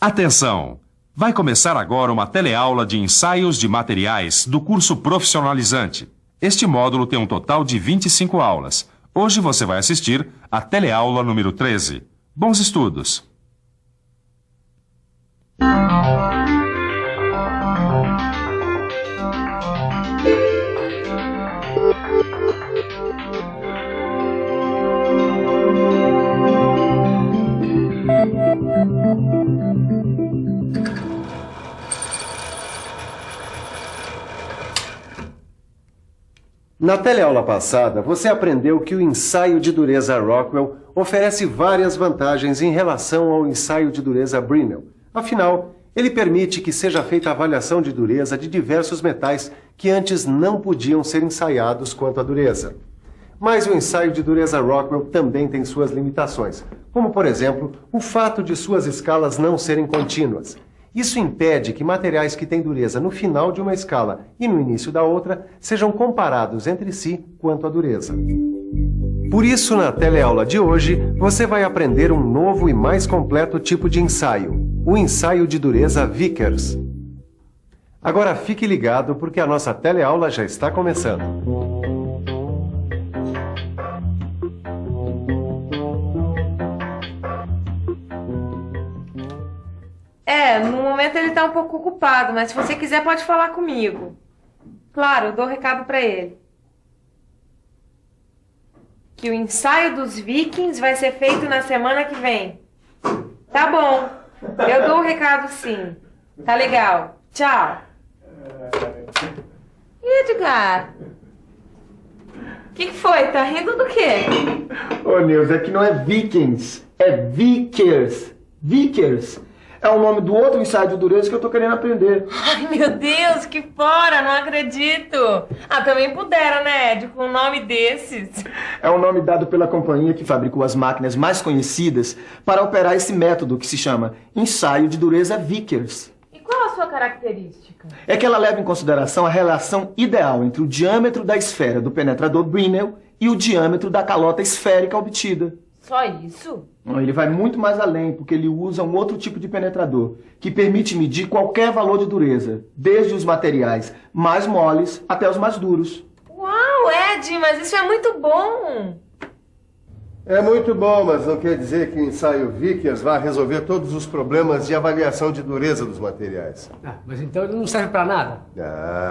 Atenção! Vai começar agora uma teleaula de ensaios de materiais do curso profissionalizante. Este módulo tem um total de 25 aulas. Hoje você vai assistir a teleaula número 13. Bons estudos! Na teleaula passada, você aprendeu que o ensaio de dureza Rockwell oferece várias vantagens em relação ao ensaio de dureza Brinell. Afinal, ele permite que seja feita a avaliação de dureza de diversos metais que antes não podiam ser ensaiados quanto à dureza. Mas o ensaio de dureza Rockwell também tem suas limitações, como, por exemplo, o fato de suas escalas não serem contínuas. Isso impede que materiais que têm dureza no final de uma escala e no início da outra sejam comparados entre si quanto à dureza. Por isso, na teleaula de hoje, você vai aprender um novo e mais completo tipo de ensaio, o ensaio de dureza Vickers. Agora fique ligado porque a nossa teleaula já está começando. No momento ele tá um pouco ocupado, mas se você quiser pode falar comigo. Claro, eu dou recado pra ele. Que o ensaio dos Vikings vai ser feito na semana que vem. Tá bom, eu dou o recado sim. Tá legal, tchau. E Edgar? O que foi? Tá rindo do quê? Ô, Nilce, é que não é Vikings, é Vickers. Vickers. É o nome do outro ensaio de dureza que eu tô querendo aprender. Ai, meu Deus, que fora, não acredito. Também pudera, né, Ed, com um nome desses. É o nome dado pela companhia que fabricou as máquinas mais conhecidas para operar esse método que se chama ensaio de dureza Vickers. E qual a sua característica? É que ela leva em consideração a relação ideal entre o diâmetro da esfera do penetrador Brinell e o diâmetro da calota esférica obtida. Só isso? Ele vai muito mais além, porque ele usa um outro tipo de penetrador, que permite medir qualquer valor de dureza, desde os materiais mais moles até os mais duros. Uau, Ed, mas isso é muito bom! É muito bom, mas não quer dizer que o ensaio Vickers vá resolver todos os problemas de avaliação de dureza dos materiais. Mas então ele não serve para nada?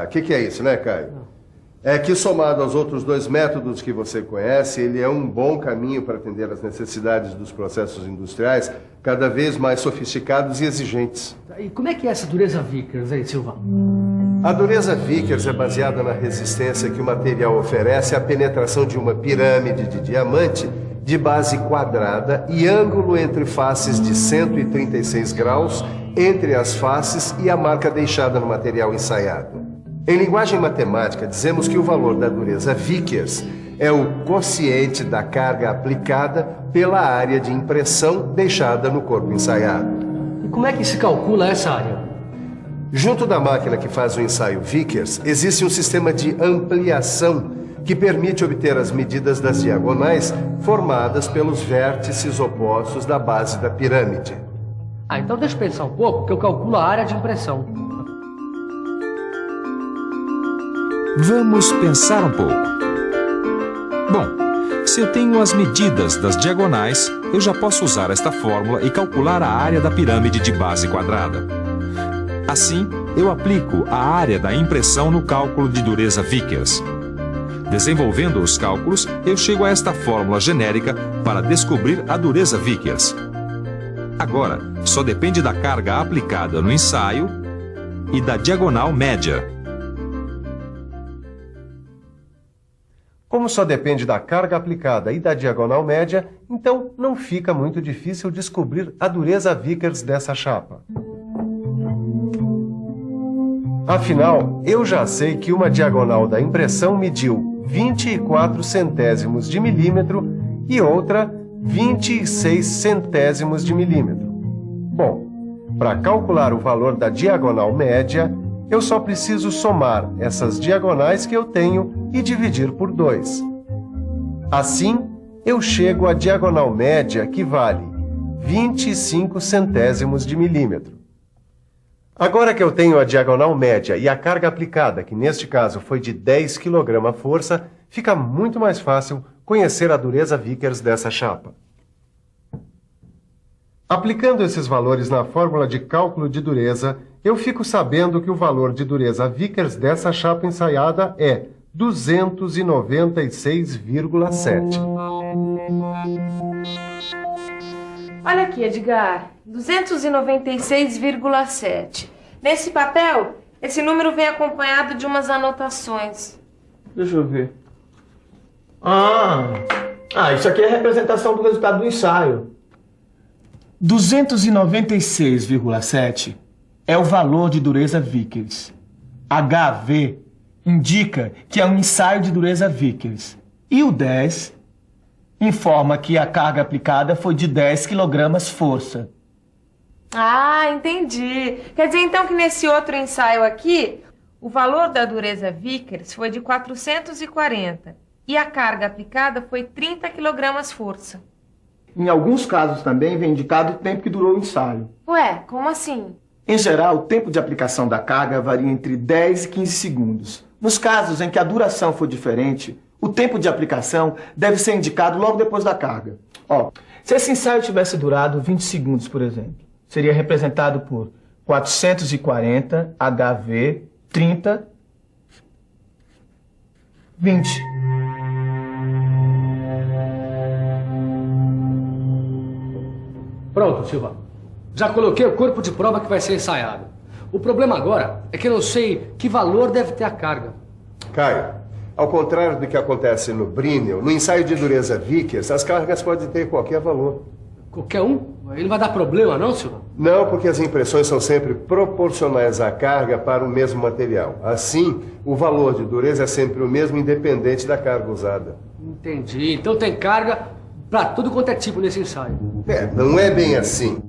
O que é isso, né, Caio? Não. É que, somado aos outros dois métodos que você conhece, ele é um bom caminho para atender às necessidades dos processos industriais cada vez mais sofisticados e exigentes. E como é que é essa dureza Vickers aí, Silva? A dureza Vickers é baseada na resistência que o material oferece à penetração de uma pirâmide de diamante de base quadrada e ângulo entre faces de 136 graus entre as faces e a marca deixada no material ensaiado. Em linguagem matemática, dizemos que o valor da dureza Vickers é o quociente da carga aplicada pela área de impressão deixada no corpo ensaiado. E como é que se calcula essa área? Junto da máquina que faz o ensaio Vickers, existe um sistema de ampliação que permite obter as medidas das diagonais formadas pelos vértices opostos da base da pirâmide. Então deixa eu pensar um pouco, que eu calculo a área de impressão. Vamos pensar um pouco. Bom, se eu tenho as medidas das diagonais, eu já posso usar esta fórmula e calcular a área da pirâmide de base quadrada. Assim, eu aplico a área da impressão no cálculo de dureza Vickers. Desenvolvendo os cálculos, eu chego a esta fórmula genérica para descobrir a dureza Vickers. Agora, só depende da carga aplicada no ensaio e da diagonal média. Como só depende da carga aplicada e da diagonal média, então não fica muito difícil descobrir a dureza Vickers dessa chapa. Afinal, eu já sei que uma diagonal da impressão mediu 24 centésimos de milímetro e outra 26 centésimos de milímetro. Bom, para calcular o valor da diagonal média, eu só preciso somar essas diagonais que eu tenho e dividir por 2. Assim, eu chego à diagonal média que vale 25 centésimos de milímetro. Agora que eu tenho a diagonal média e a carga aplicada, que neste caso foi de 10 kg/força, fica muito mais fácil conhecer a dureza Vickers dessa chapa. Aplicando esses valores na fórmula de cálculo de dureza, eu fico sabendo que o valor de dureza Vickers dessa chapa ensaiada é 296,7. Olha aqui, Edgar. 296,7. Nesse papel, esse número vem acompanhado de umas anotações. Deixa eu ver. Isso aqui é a representação do resultado do ensaio. 296,7 é o valor de dureza Vickers. HV indica que é um ensaio de dureza Vickers. E o 10 informa que a carga aplicada foi de 10 kg/força. Ah, entendi. Quer dizer então que nesse outro ensaio aqui, o valor da dureza Vickers foi de 440 e a carga aplicada foi 30 kg/força. Em alguns casos também vem indicado o tempo que durou o ensaio. Ué, como assim? Em geral, o tempo de aplicação da carga varia entre 10 e 15 segundos. Nos casos em que a duração for diferente, o tempo de aplicação deve ser indicado logo depois da carga. Se esse ensaio tivesse durado 20 segundos, por exemplo, seria representado por 440 HV 30 20. Pronto, Silva. Já coloquei o corpo de prova que vai ser ensaiado. O problema agora é que eu não sei que valor deve ter a carga. Caio, ao contrário do que acontece no Brinell, no ensaio de dureza Vickers, as cargas podem ter qualquer valor. Qualquer um? Ele não vai dar problema, não, Silva? Não, porque as impressões são sempre proporcionais à carga para o mesmo material. Assim, o valor de dureza é sempre o mesmo, independente da carga usada. Entendi. Então tem carga para tudo quanto é tipo nesse ensaio. Não é bem assim.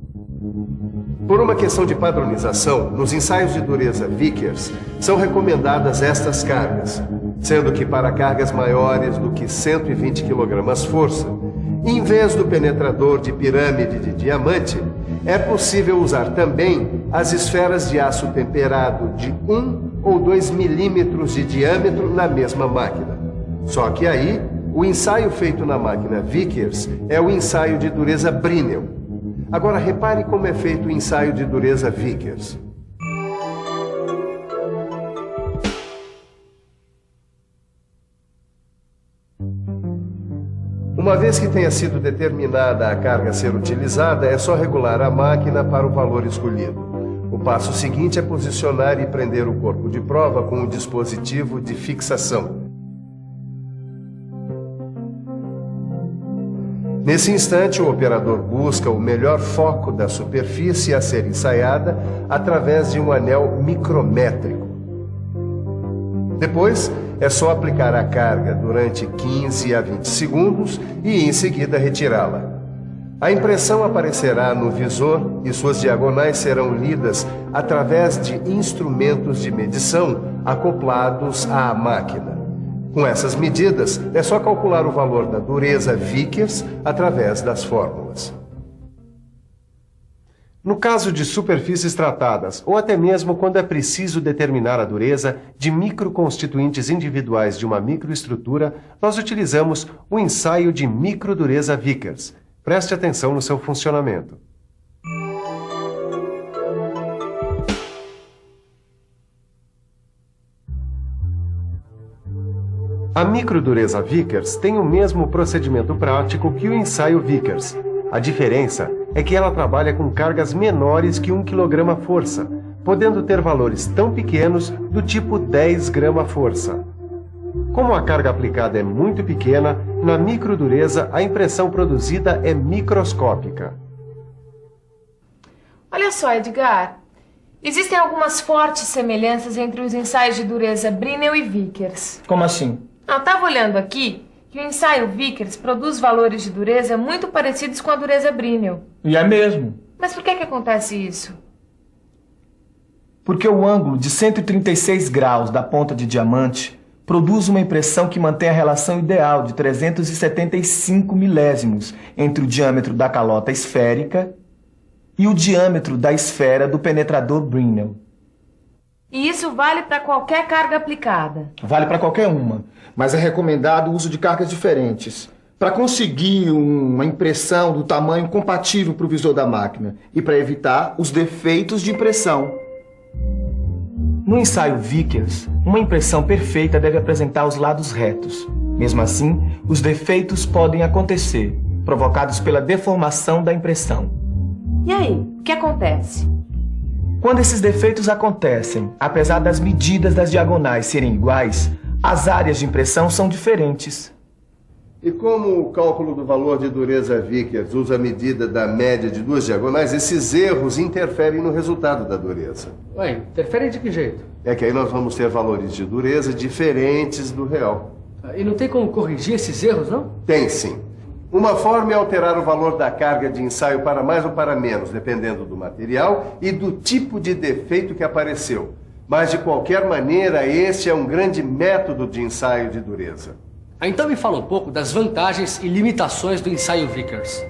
Por uma questão de padronização, nos ensaios de dureza Vickers, são recomendadas estas cargas, sendo que para cargas maiores do que 120 kg/força, em vez do penetrador de pirâmide de diamante, é possível usar também as esferas de aço temperado de 1 ou 2 milímetros de diâmetro na mesma máquina. Só que aí, o ensaio feito na máquina Vickers é o ensaio de dureza Brinell. Agora repare como é feito o ensaio de dureza Vickers. Uma vez que tenha sido determinada a carga a ser utilizada, é só regular a máquina para o valor escolhido. O passo seguinte é posicionar e prender o corpo de prova com o dispositivo de fixação. Nesse instante, o operador busca o melhor foco da superfície a ser ensaiada através de um anel micrométrico. Depois, é só aplicar a carga durante 15 a 20 segundos e, em seguida, retirá-la. A impressão aparecerá no visor e suas diagonais serão lidas através de instrumentos de medição acoplados à máquina. Com essas medidas, é só calcular o valor da dureza Vickers através das fórmulas. No caso de superfícies tratadas, ou até mesmo quando é preciso determinar a dureza de microconstituintes individuais de uma microestrutura, nós utilizamos o ensaio de microdureza Vickers. Preste atenção no seu funcionamento. A microdureza Vickers tem o mesmo procedimento prático que o ensaio Vickers. A diferença é que ela trabalha com cargas menores que 1 kg/força, podendo ter valores tão pequenos do tipo 10 g/força. Como a carga aplicada é muito pequena, na microdureza a impressão produzida é microscópica. Olha só, Edgar. Existem algumas fortes semelhanças entre os ensaios de dureza Brinell e Vickers. Como assim? Eu estava olhando aqui que o ensaio Vickers produz valores de dureza muito parecidos com a dureza Brinell. E é mesmo. Mas por que acontece isso? Porque o ângulo de 136 graus da ponta de diamante produz uma impressão que mantém a relação ideal de 375 milésimos entre o diâmetro da calota esférica e o diâmetro da esfera do penetrador Brinell. E isso vale para qualquer carga aplicada? Vale para qualquer uma, mas é recomendado o uso de cargas diferentes para conseguir uma impressão do tamanho compatível para o visor da máquina e para evitar os defeitos de impressão. No ensaio Vickers, uma impressão perfeita deve apresentar os lados retos. Mesmo assim, os defeitos podem acontecer, provocados pela deformação da impressão. E aí, o que acontece? Quando esses defeitos acontecem, apesar das medidas das diagonais serem iguais, as áreas de impressão são diferentes. E como o cálculo do valor de dureza Vickers usa a medida da média de duas diagonais, esses erros interferem no resultado da dureza. Ué, interfere de que jeito? É que aí nós vamos ter valores de dureza diferentes do real. E não tem como corrigir esses erros, não? Tem sim. Uma forma é alterar o valor da carga de ensaio para mais ou para menos, dependendo do material e do tipo de defeito que apareceu. Mas, de qualquer maneira, esse é um grande método de ensaio de dureza. Então me fala um pouco das vantagens e limitações do ensaio Vickers.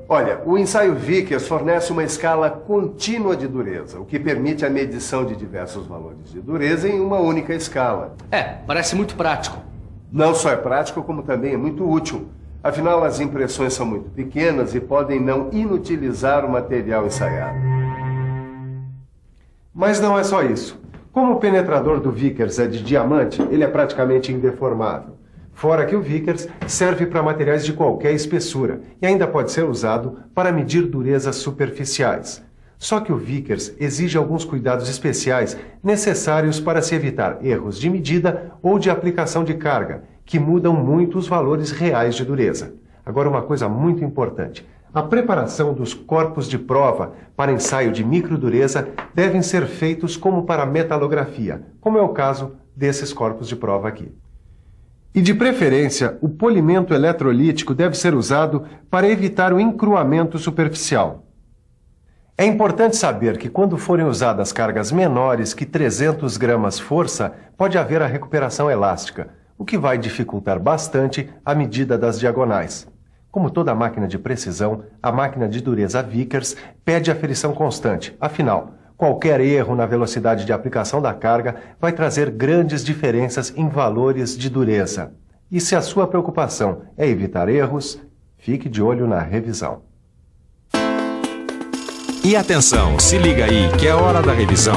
Olha, o ensaio Vickers fornece uma escala contínua de dureza, o que permite a medição de diversos valores de dureza em uma única escala. Parece muito prático. Não só é prático, como também é muito útil. Afinal, as impressões são muito pequenas e podem não inutilizar o material ensaiado. Mas não é só isso. Como o penetrador do Vickers é de diamante, ele é praticamente indeformável. Fora que o Vickers serve para materiais de qualquer espessura e ainda pode ser usado para medir durezas superficiais. Só que o Vickers exige alguns cuidados especiais necessários para se evitar erros de medida ou de aplicação de carga, que mudam muito os valores reais de dureza. Agora, uma coisa muito importante. A preparação dos corpos de prova para ensaio de microdureza devem ser feitos como para metalografia, como é o caso desses corpos de prova aqui. E, de preferência, o polimento eletrolítico deve ser usado para evitar o encruamento superficial. É importante saber que quando forem usadas cargas menores que 300 gramas força, pode haver a recuperação elástica, o que vai dificultar bastante a medida das diagonais. Como toda máquina de precisão, a máquina de dureza Vickers pede aferição constante. Afinal, qualquer erro na velocidade de aplicação da carga vai trazer grandes diferenças em valores de dureza. E se a sua preocupação é evitar erros, fique de olho na revisão. E atenção, se liga aí que é hora da revisão.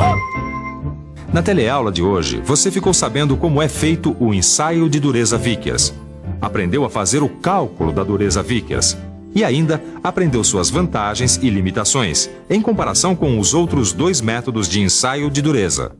Na teleaula de hoje, você ficou sabendo como é feito o ensaio de dureza Vickers. Aprendeu a fazer o cálculo da dureza Vickers. E ainda aprendeu suas vantagens e limitações, em comparação com os outros dois métodos de ensaio de dureza.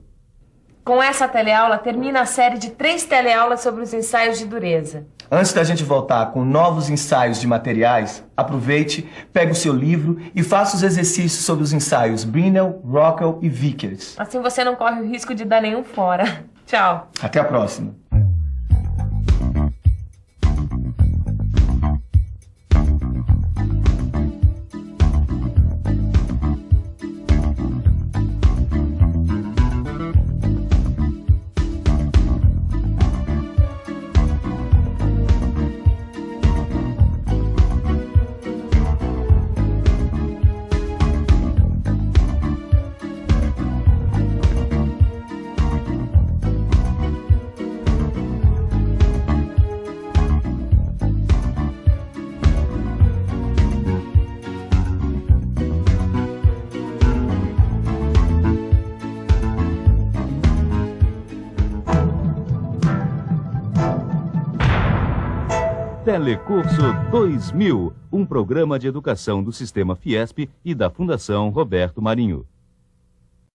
Com essa teleaula, termina a série de 3 teleaulas sobre os ensaios de dureza. Antes da gente voltar com novos ensaios de materiais, aproveite, pegue o seu livro e faça os exercícios sobre os ensaios Brinell, Rockwell e Vickers. Assim você não corre o risco de dar nenhum fora. Tchau. Até a próxima. Telecurso 2000, um programa de educação do Sistema Fiesp e da Fundação Roberto Marinho.